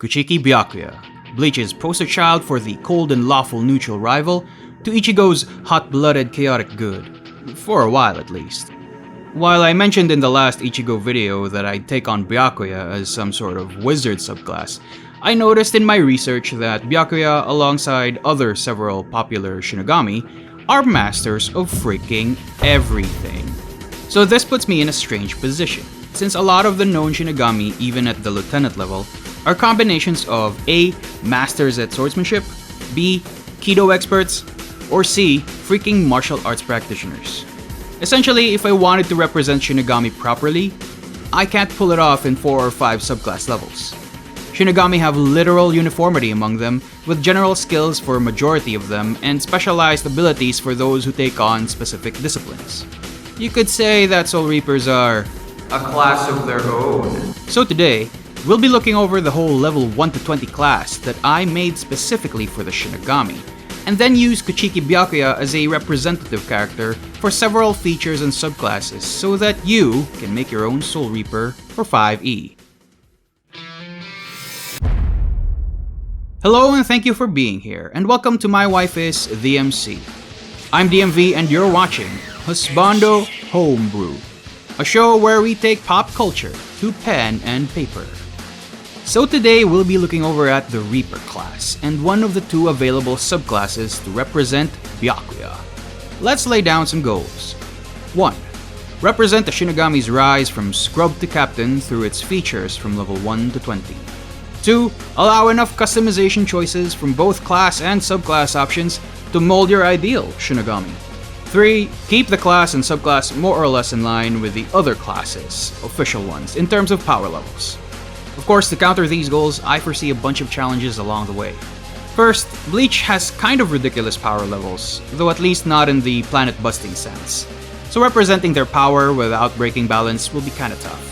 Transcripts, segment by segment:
Kuchiki Byakuya, Bleach's poster child for the cold and lawful neutral rival, to Ichigo's hot-blooded chaotic good. For a while at least. While I mentioned in the last Ichigo video that I'd take on Byakuya as some sort of wizard subclass, I noticed in my research that Byakuya, alongside other several popular Shinigami, are masters of freaking everything. So this puts me in a strange position, since a lot of the known Shinigami, even at the lieutenant level, are combinations of A. Masters at swordsmanship, B. Kido experts, or C. Freaking martial arts practitioners. Essentially, if I wanted to represent Shinigami properly, I can't pull it off in 4 or 5 subclass levels. Shinigami have literal uniformity among them, with general skills for a majority of them and specialized abilities for those who take on specific disciplines. You could say that Soul Reapers are a class of their own. So today, we'll be looking over the whole level 1 to 20 class that I made specifically for the Shinigami, and then use Kuchiki Byakuya as a representative character for several features and subclasses so that you can make your own Soul Reaper for 5e. Hello and thank you for being here, and welcome to My Wife is the MC. I'm DMV and you're watching Husbando Homebrew, a show where we take pop culture to pen and paper. So today we'll be looking over at the Reaper class and one of the 2 available subclasses to represent Byakuya. Let's lay down some goals. 1. Represent the Shinigami's rise from scrub to captain through its features from level 1 to 20. 2. Allow enough customization choices from both class and subclass options to mold your ideal Shinigami. 3. Keep the class and subclass more or less in line with the other classes, official ones, in terms of power levels. Of course, to counter these goals, I foresee a bunch of challenges along the way. First, Bleach has kind of ridiculous power levels, though at least not in the planet-busting sense. So representing their power without breaking balance will be kinda tough.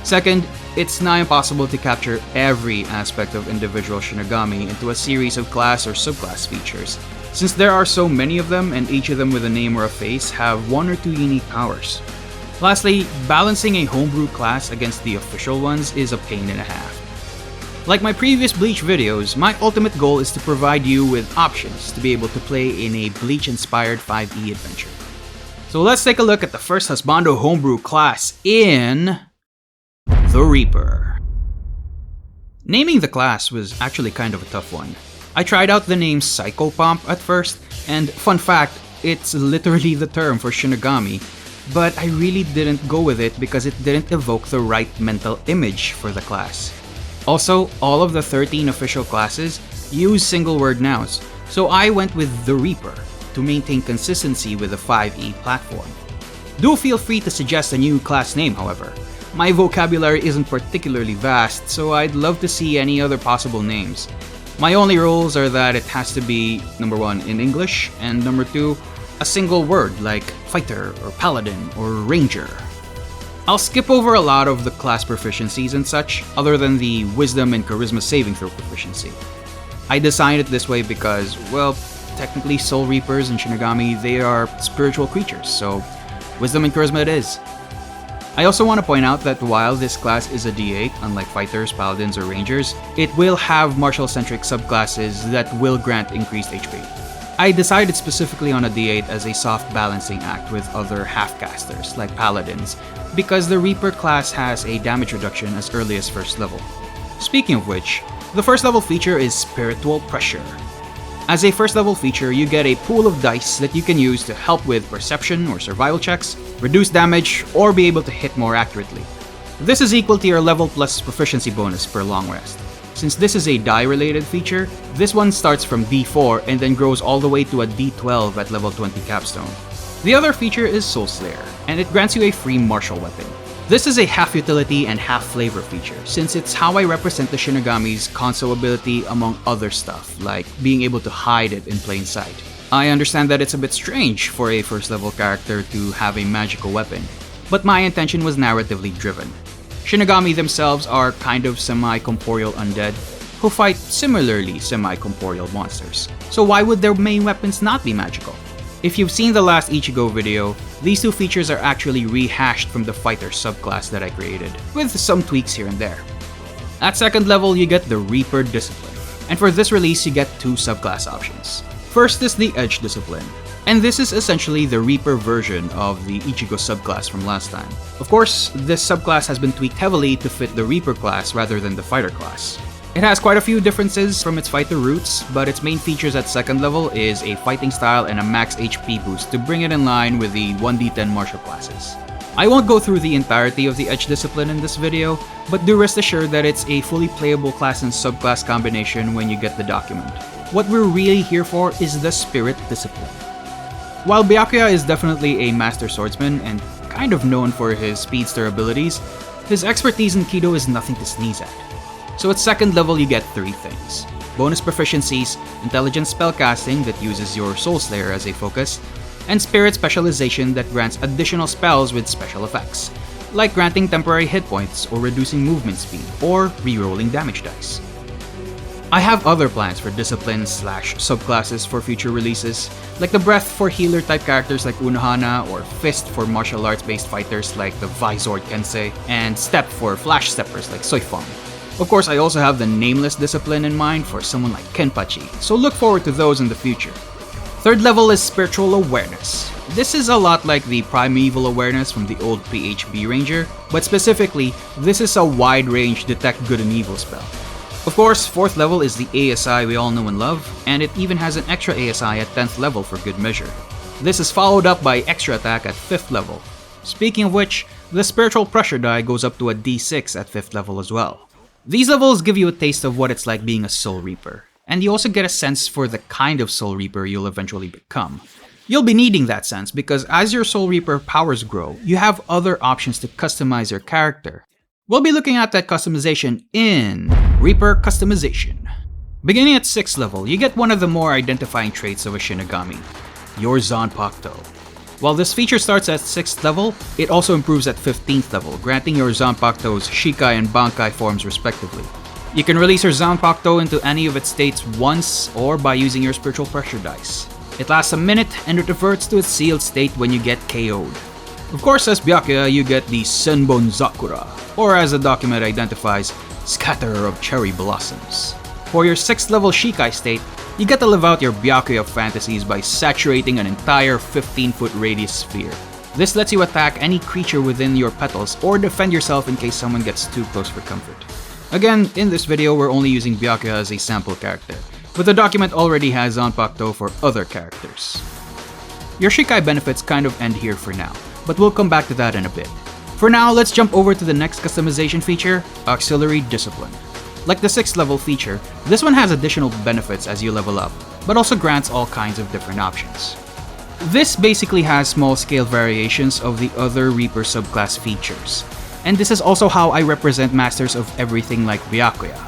Second, it's nigh impossible to capture every aspect of individual Shinigami into a series of class or subclass features, since there are so many of them and each of them with a name or a face have 1 or 2 unique powers. Lastly, balancing a homebrew class against the official ones is a pain and a half. Like my previous Bleach videos, my ultimate goal is to provide you with options to be able to play in a Bleach-inspired 5e adventure. So let's take a look at the first Husbando Homebrew class in the Reaper. Naming the class was actually kind of a tough one. I tried out the name Psychopomp at first, and fun fact, it's literally the term for Shinigami, but I really didn't go with it because it didn't evoke the right mental image for the class. Also, all of the 13 official classes use single-word nouns, so I went with the Reaper to maintain consistency with the 5e platform. Do feel free to suggest a new class name, however. My vocabulary isn't particularly vast, so I'd love to see any other possible names. My only rules are that it has to be, number 1, in English, and number 2, a single word like fighter or paladin or ranger. I'll skip over a lot of the class proficiencies and such, other than the wisdom and charisma saving throw proficiency. I designed it this way because, well, technically Soul Reapers and Shinigami, they are spiritual creatures, so wisdom and charisma it is. I also want to point out that while this class is a D8, unlike fighters, paladins, or rangers, it will have martial-centric subclasses that will grant increased HP. I decided specifically on a D8 as a soft balancing act with other half-casters, like paladins, because the Reaper class has a damage reduction as early as first level. Speaking of which, the first level feature is Spiritual Pressure. As a first level feature, you get a pool of dice that you can use to help with perception or survival checks, reduce damage, or be able to hit more accurately. This is equal to your level plus proficiency bonus per long rest. Since this is a die-related feature, this one starts from D4 and then grows all the way to a D12 at level 20 capstone. The other feature is Soul Slayer, and it grants you a free martial weapon. This is a half utility and half flavor feature, since it's how I represent the Shinigami's Konso ability among other stuff, like being able to hide it in plain sight. I understand that it's a bit strange for a first level character to have a magical weapon, but my intention was narratively driven. Shinigami themselves are kind of semi-corporeal undead, who fight similarly semi-corporeal monsters. So why would their main weapons not be magical? If you've seen the last Ichigo video, these 2 features are actually rehashed from the fighter subclass that I created, with some tweaks here and there. At 2nd level, you get the Reaper Discipline, and for this release, you get 2 subclass options. First is the Edge Discipline, and this is essentially the Reaper version of the Ichigo subclass from last time. Of course, this subclass has been tweaked heavily to fit the Reaper class rather than the Fighter class. It has quite a few differences from its fighter roots, but its main features at 2nd level is a fighting style and a max HP boost to bring it in line with the 1d10 martial classes. I won't go through the entirety of the Edge Discipline in this video, but do rest assured that it's a fully playable class and subclass combination when you get the document. What we're really here for is the Spirit Discipline. While Byakuya is definitely a master swordsman and kind of known for his speedster abilities, his expertise in Kido is nothing to sneeze at. So at 2nd level you get 3 things. Bonus proficiencies, intelligent spellcasting that uses your Soul Slayer as a focus, and Spirit specialization that grants additional spells with special effects, like granting temporary hit points or reducing movement speed, or re-rolling damage dice. I have other plans for disciplines/subclasses for future releases, like the Breath for healer type characters like Unohana, or Fist for martial arts based fighters like the Vizord Kensei, and Step for flash steppers like Soifong. Of course, I also have the Nameless Discipline in mind for someone like Kenpachi, so look forward to those in the future. 3rd level is Spiritual Awareness. This is a lot like the Primeval Awareness from the old PHB Ranger, but specifically, this is a wide-range Detect Good and Evil spell. Of course, 4th level is the ASI we all know and love, and it even has an extra ASI at 10th level for good measure. This is followed up by extra attack at 5th level. Speaking of which, the Spiritual Pressure die goes up to a D6 at 5th level as well. These levels give you a taste of what it's like being a Soul Reaper, and you also get a sense for the kind of Soul Reaper you'll eventually become. You'll be needing that sense because as your Soul Reaper powers grow, you have other options to customize your character. We'll be looking at that customization in Reaper Customization. Beginning at 6th level, you get one of the more identifying traits of a Shinigami, your Zanpakuto. While this feature starts at 6th level, it also improves at 15th level, granting your Zanpakuto's Shikai and Bankai forms respectively. You can release your Zanpakuto into any of its states once or by using your Spiritual Pressure dice. It lasts a minute and it reverts to its sealed state when you get KO'd. Of course, as Byakuya, you get the Senbon Zakura, or as the document identifies, Scatterer of Cherry Blossoms. For your 6th level Shikai state, you get to live out your Byakuya fantasies by saturating an entire 15-foot radius sphere. This lets you attack any creature within your petals or defend yourself in case someone gets too close for comfort. Again, in this video we're only using Byakuya as a sample character, but the document already has Zanpakuto for other characters. Your Shikai benefits kind of end here for now, but we'll come back to that in a bit. For now, let's jump over to the next customization feature, Auxiliary Discipline. Like the 6th level feature, this one has additional benefits as you level up, but also grants all kinds of different options. This basically has small-scale variations of the other Reaper subclass features, and this is also how I represent masters of everything like Byakuya.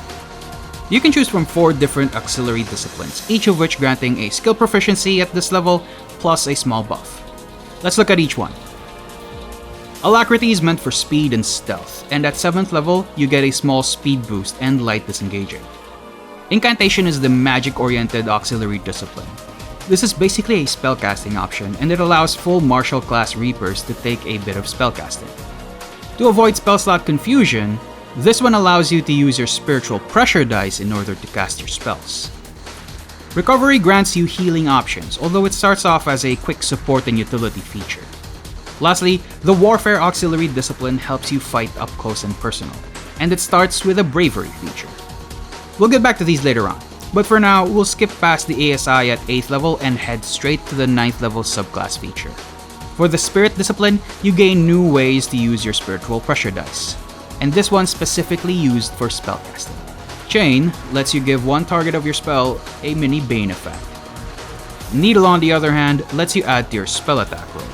You can choose from 4 different auxiliary disciplines, each of which granting a skill proficiency at this level, plus a small buff. Let's look at each one. Alacrity is meant for speed and stealth, and at 7th level, you get a small speed boost and light disengaging. Incantation is the magic-oriented auxiliary discipline. This is basically a spellcasting option, and it allows full martial class Reapers to take a bit of spellcasting. To avoid spell slot confusion, this one allows you to use your Spiritual Pressure dice in order to cast your spells. Recovery grants you healing options, although it starts off as a quick support and utility feature. Lastly, the Warfare Auxiliary Discipline helps you fight up close and personal, and it starts with a Bravery feature. We'll get back to these later on, but for now, we'll skip past the ASI at 8th level and head straight to the 9th level subclass feature. For the Spirit Discipline, you gain new ways to use your Spiritual Pressure dice, and this one's specifically used for spellcasting. Chain lets you give one target of your spell a mini Bane effect. Needle, on the other hand, lets you add to your spell attack roll.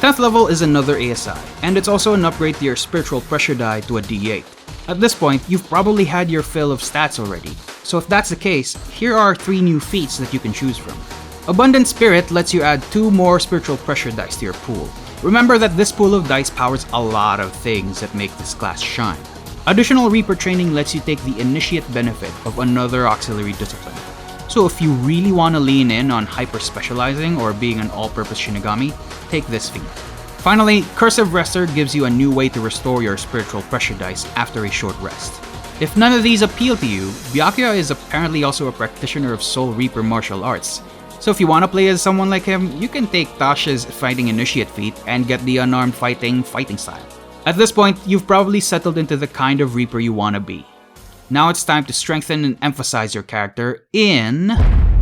10th level is another ASI, and it's also an upgrade to your Spiritual Pressure die to a D8. At this point, you've probably had your fill of stats already, so if that's the case, here are 3 new feats that you can choose from. Abundant Spirit lets you add 2 more Spiritual Pressure dice to your pool. Remember that this pool of dice powers a lot of things that make this class shine. Additional Reaper training lets you take the initiate benefit of another auxiliary discipline. So if you really want to lean in on hyper-specializing or being an all-purpose Shinigami, take this feat. Finally, Cursive Rester gives you a new way to restore your Spiritual Pressure dice after a short rest. If none of these appeal to you, Byakuya is apparently also a practitioner of Soul Reaper martial arts. So if you want to play as someone like him, you can take Tasha's fighting initiate feat and get the unarmed fighting style. At this point, you've probably settled into the kind of Reaper you want to be. Now it's time to strengthen and emphasize your character in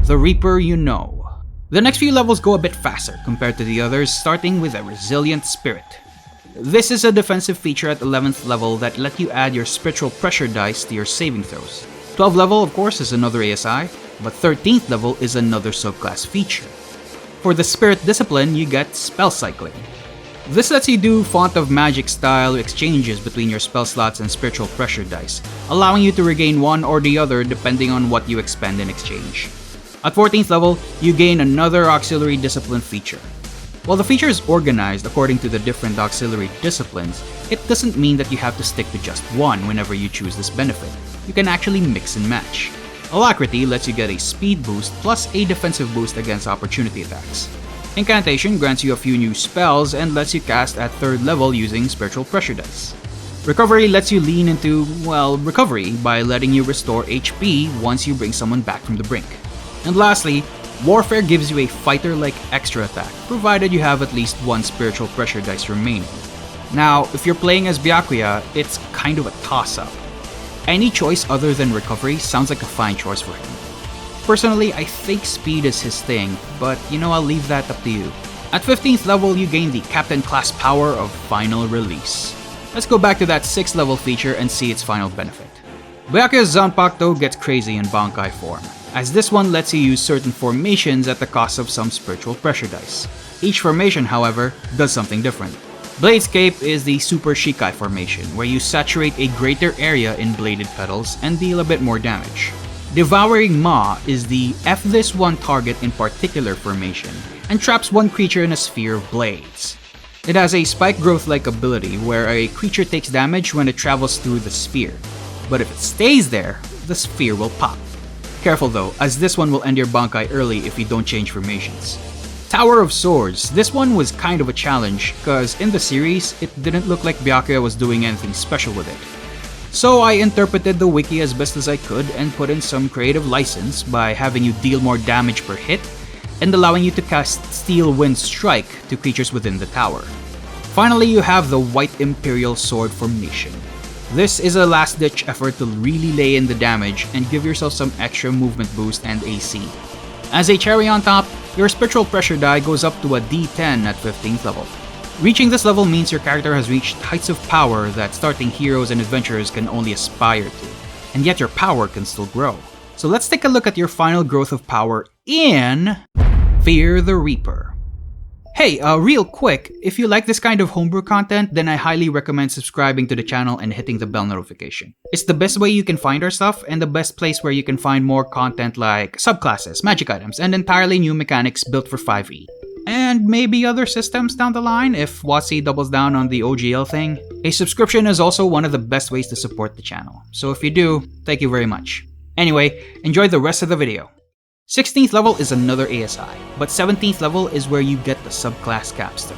the Reaper you know. The next few levels go a bit faster compared to the others, starting with a Resilient Spirit. This is a defensive feature at 11th level that let you add your spiritual pressure dice to your saving throws. 12th level, of course, is another ASI, but 13th level is another subclass feature. For the Spirit Discipline, you get Spell Cycling. This lets you do Font of Magic style exchanges between your spell slots and spiritual pressure dice, allowing you to regain one or the other depending on what you expend in exchange. At 14th level, you gain another Auxiliary Discipline feature. While the feature is organized according to the different auxiliary disciplines, it doesn't mean that you have to stick to just one whenever you choose this benefit. You can actually mix and match. Alacrity lets you get a speed boost plus a defensive boost against opportunity attacks. Incantation grants you a few new spells and lets you cast at 3rd level using spiritual pressure dice. Recovery lets you lean into, well, recovery by letting you restore HP once you bring someone back from the brink. And lastly, Warfare gives you a fighter-like extra attack, provided you have at least one spiritual pressure dice remaining. Now, if you're playing as Byakuya, it's kind of a toss-up. Any choice other than recovery sounds like a fine choice for him. Personally, I think speed is his thing, but I'll leave that up to you. At 15th level, you gain the Captain class power of Final Release. Let's go back to that 6th level feature and see its final benefit. Byakuya's Zanpakuto gets crazy in Bankai form, as this one lets you use certain formations at the cost of some spiritual pressure dice. Each formation, however, does something different. Bladescape is the Super Shikai formation, where you saturate a greater area in bladed petals and deal a bit more damage. Devouring Maw is the F this one target in particular formation, and traps one creature in a sphere of blades. It has a spike growth-like ability where a creature takes damage when it travels through the sphere, but if it stays there, the sphere will pop. Careful though, as this one will end your Bankai early if you don't change formations. Tower of Swords. This one was kind of a challenge, cause in the series, it didn't look like Byakuya was doing anything special with it. So I interpreted the wiki as best as I could and put in some creative license by having you deal more damage per hit, and allowing you to cast Steel Wind Strike to creatures within the tower. Finally, you have the White Imperial Sword formation. This is a last-ditch effort to really lay in the damage and give yourself some extra movement boost and AC. As a cherry on top, your spiritual pressure die goes up to a D10 at 15th level. Reaching this level means your character has reached heights of power that starting heroes and adventurers can only aspire to, and yet your power can still grow. So let's take a look at your final growth of power in Fear the Reaper. Hey, real quick, if you like this kind of homebrew content, then I highly recommend subscribing to the channel and hitting the bell notification. It's the best way you can find our stuff and the best place where you can find more content like subclasses, magic items, and entirely new mechanics built for 5e. And maybe other systems down the line if WotC doubles down on the OGL thing. A subscription is also one of the best ways to support the channel, so if you do, thank you very much. Anyway, enjoy the rest of the video. 16th level is another ASI, but 17th level is where you get the subclass capstone.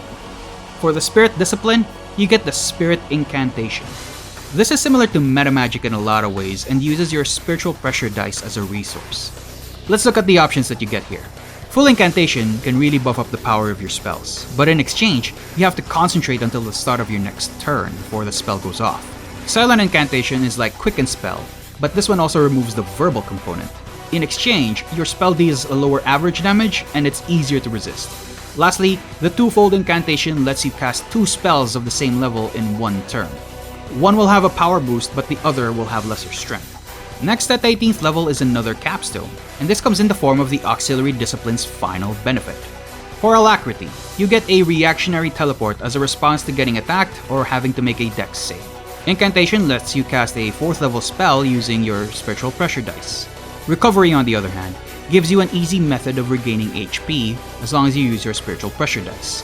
For the Spirit Discipline, you get the Spirit Incantation. This is similar to meta magic in a lot of ways and uses your spiritual pressure dice as a resource. Let's look at the options that you get here. Full Incantation can really buff up the power of your spells, but in exchange, you have to concentrate until the start of your next turn before the spell goes off. Silent Incantation is like Quicken Spell, but this one also removes the verbal component. In exchange, your spell deals a lower average damage and it's easier to resist. Lastly, the Twofold Incantation lets you cast 2 spells of the same level in one turn. One will have a power boost, but the other will have lesser strength. Next at 18th level is another capstone, and this comes in the form of the Auxiliary Discipline's final benefit. For Alacrity, you get a reactionary teleport as a response to getting attacked or having to make a dex save. Incantation lets you cast a 4th level spell using your spiritual pressure dice. Recovery, on the other hand, gives you an easy method of regaining HP as long as you use your spiritual pressure dice.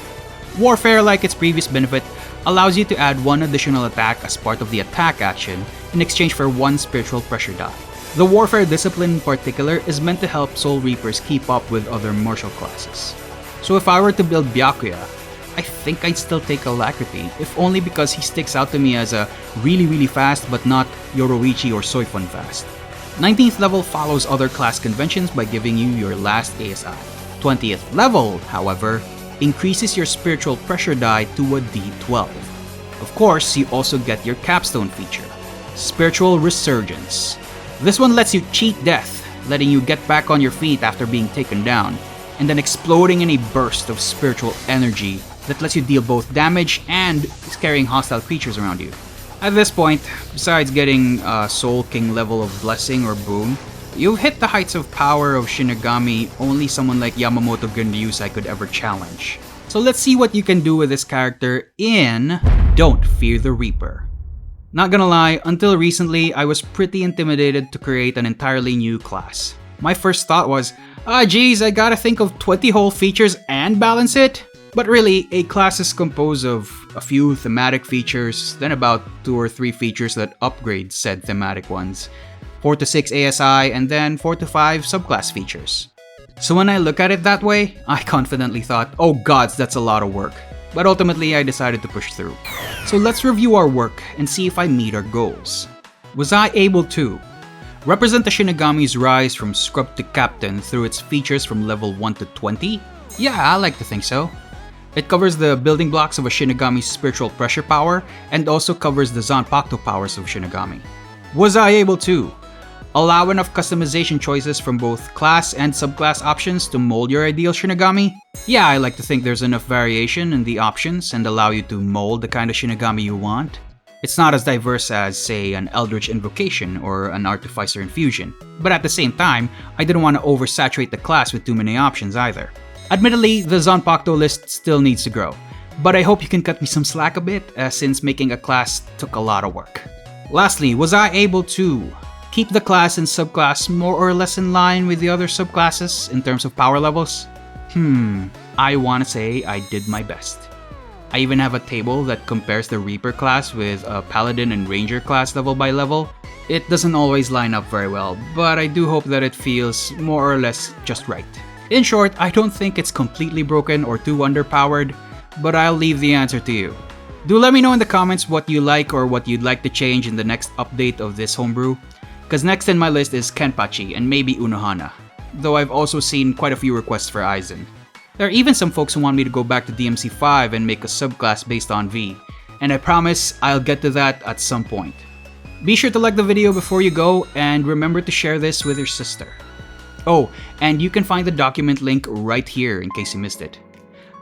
Warfare, like its previous benefit, allows you to add 1 additional attack as part of the attack action in exchange for 1 spiritual pressure die. The Warfare Discipline in particular is meant to help Soul Reapers keep up with other martial classes. So if I were to build Byakuya, I think I'd still take Alacrity, if only because he sticks out to me as a really fast but not Yoroichi or Soifun fast. 19th level follows other class conventions by giving you your last ASI. 20th level, however, increases your spiritual pressure die to a D12. Of course, you also get your capstone feature, Spiritual Resurgence. This one lets you cheat death, letting you get back on your feet after being taken down, and then exploding in a burst of spiritual energy that lets you deal both damage and scaring hostile creatures around you. At this point, besides getting a Soul King level of Blessing or Boon, you've hit the heights of power of Shinigami only someone like Yamamoto Genryusai could ever challenge. So let's see what you can do with this character in Don't Fear the Reaper. Not gonna lie, until recently, I was pretty intimidated to create an entirely new class. My first thought was, geez, I gotta think of 20 whole features and balance it? But really, a class is composed of a few thematic features, then about 2 or 3 features that upgrade said thematic ones, 4 to 6 ASI, and then 4 to 5 subclass features. So when I look at it that way, I confidently thought, oh gods, that's a lot of work. But ultimately, I decided to push through. So let's review our work and see if I meet our goals. Was I able to represent the Shinigami's rise from scrub to captain through its features from level 1 to 20? Yeah, I like to think so. It covers the building blocks of a Shinigami's spiritual pressure power and also covers the Zanpakuto powers of Shinigami. Was I able to allow enough customization choices from both class and subclass options to mold your ideal Shinigami? Yeah, I like to think there's enough variation in the options and allow you to mold the kind of Shinigami you want. It's not as diverse as, say, an Eldritch Invocation or an Artificer Infusion, but at the same time, I didn't want to oversaturate the class with too many options either. Admittedly, the Zanpakuto list still needs to grow, but I hope you can cut me some slack a bit, since making a class took a lot of work. Lastly, was I able to keep the class and subclass more or less in line with the other subclasses in terms of power levels? I wanna say I did my best. I even have a table that compares the Reaper class with a Paladin and Ranger class level by level. It doesn't always line up very well, but I do hope that it feels more or less just right. In short, I don't think it's completely broken or too underpowered, but I'll leave the answer to you. Do let me know in the comments what you like or what you'd like to change in the next update of this homebrew, cause next in my list is Kenpachi and maybe Unohana, though I've also seen quite a few requests for Aizen. There are even some folks who want me to go back to DMC5 and make a subclass based on V, and I promise I'll get to that at some point. Be sure to like the video before you go, and remember to share this with your sister. Oh, and you can find the document link right here in case you missed it.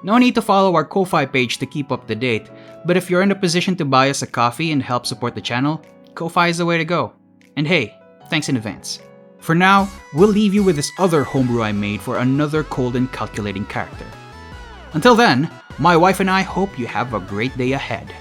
No need to follow our Ko-Fi page to keep up to date, but if you're in a position to buy us a coffee and help support the channel, Ko-Fi is the way to go. And hey, thanks in advance. For now, we'll leave you with this other homebrew I made for another cold and calculating character. Until then, my wife and I hope you have a great day ahead.